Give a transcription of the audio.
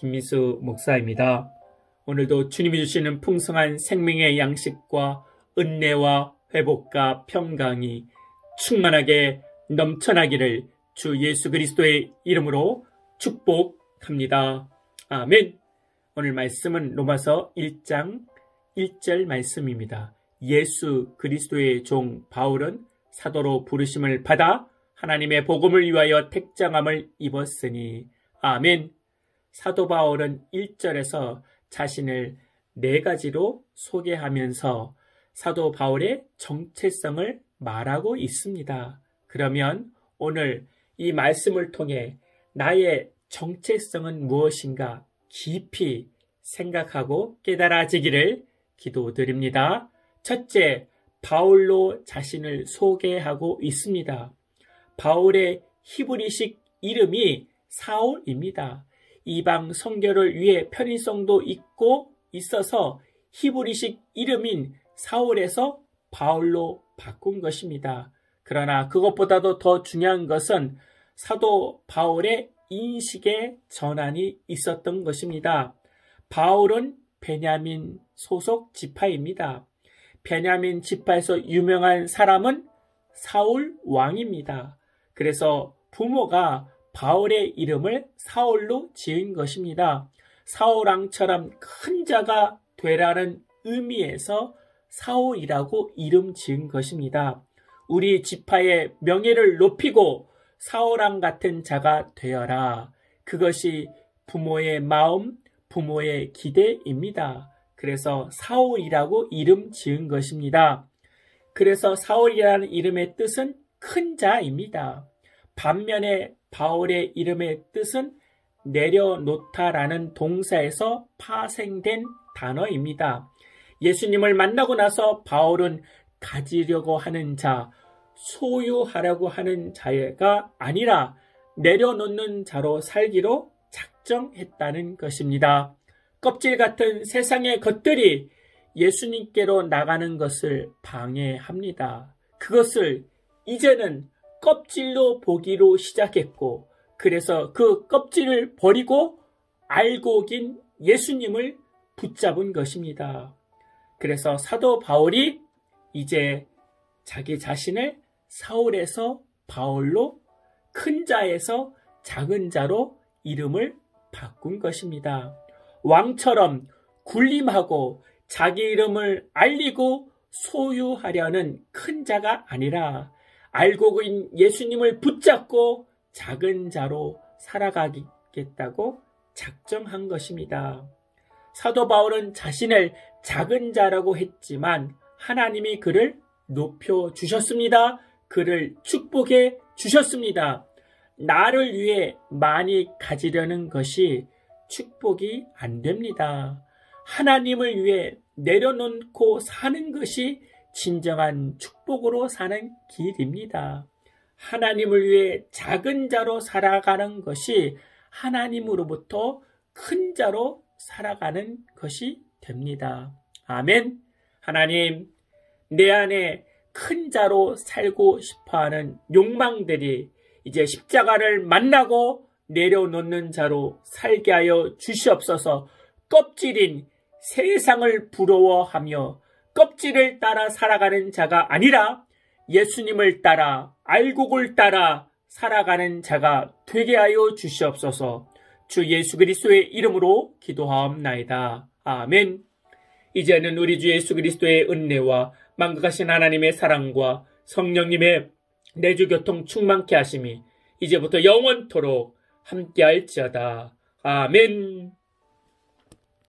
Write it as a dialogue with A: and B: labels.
A: 김미수 목사입니다. 오늘도 주님이 주시는 풍성한 생명의 양식과 은혜와 회복과 평강이 충만하게 넘쳐나기를 주 예수 그리스도의 이름으로 축복합니다. 아멘. 오늘 말씀은 로마서 1장 1절 말씀입니다. 예수 그리스도의 종 바울은 사도로 부르심을 받아 하나님의 복음을 위하여 택정함을 입었으니 아멘. 사도 바울은 1절에서 자신을 4가지로 소개하면서 사도 바울의 정체성을 말하고 있습니다. 그러면 오늘 이 말씀을 통해 나의 정체성은 무엇인가 깊이 생각하고 깨달아지기를 기도드립니다. 첫째, 바울로 자신을 소개하고 있습니다. 바울의 히브리식 이름이 사울입니다. 이방 선교를 위해 편의성도 있고 있어서 히브리식 이름인 사울에서 바울로 바꾼 것입니다. 그러나 그것보다도 더 중요한 것은 사도 바울의 인식의 전환이 있었던 것입니다. 바울은 베냐민 소속 지파입니다. 베냐민 지파에서 유명한 사람은 사울 왕입니다. 그래서 부모가 바울의 이름을 사울로 지은 것입니다. 사울왕처럼 큰 자가 되라는 의미에서 사울이라고 이름 지은 것입니다. 우리 지파의 명예를 높이고 사울왕 같은 자가 되어라. 그것이 부모의 마음, 부모의 기대입니다. 그래서 사울이라고 이름 지은 것입니다. 그래서 사울이라는 이름의 뜻은 큰 자입니다. 반면에 바울의 이름의 뜻은 내려놓다라는 동사에서 파생된 단어입니다. 예수님을 만나고 나서 바울은 가지려고 하는 자, 소유하려고 하는 자가 아니라 내려놓는 자로 살기로 작정했다는 것입니다. 껍질 같은 세상의 것들이 예수님께로 나가는 것을 방해합니다. 그것을 이제는 껍질로 보기로 시작했고, 그래서 그 껍질을 버리고 알고 긴 예수님을 붙잡은 것입니다. 그래서 사도 바울이 이제 자기 자신을 사울에서 바울로, 큰 자에서 작은 자로 이름을 바꾼 것입니다. 왕처럼 군림하고 자기 이름을 알리고 소유하려는 큰 자가 아니라 알고 긴 예수님을 붙잡고 작은 자로 살아가겠다고 작정한 것입니다. 사도 바울은 자신을 작은 자라고 했지만 하나님이 그를 높여주셨습니다. 그를 축복해 주셨습니다. 나를 위해 많이 가지려는 것이 축복이 안 됩니다. 하나님을 위해 내려놓고 사는 것이 진정한 축복으로 사는 길입니다. 하나님을 위해 작은 자로 살아가는 것이 하나님으로부터 큰 자로 살아가는 것이 됩니다. 아멘. 하나님, 내 안에 큰 자로 살고 싶어하는 욕망들이 이제 십자가를 만나고 내려놓는 자로 살게 하여 주시옵소서. 껍질인 세상을 부러워하며 껍질을 따라 살아가는 자가 아니라 예수님을 따라 알곡을 따라 살아가는 자가 되게 하여 주시옵소서. 주 예수 그리스도의 이름으로 기도하옵나이다. 아멘. 이제는 우리 주 예수 그리스도의 은혜와 만극하신 하나님의 사랑과 성령님의 내주교통 충만케 하심이 이제부터 영원토록 함께할지어다. 아멘.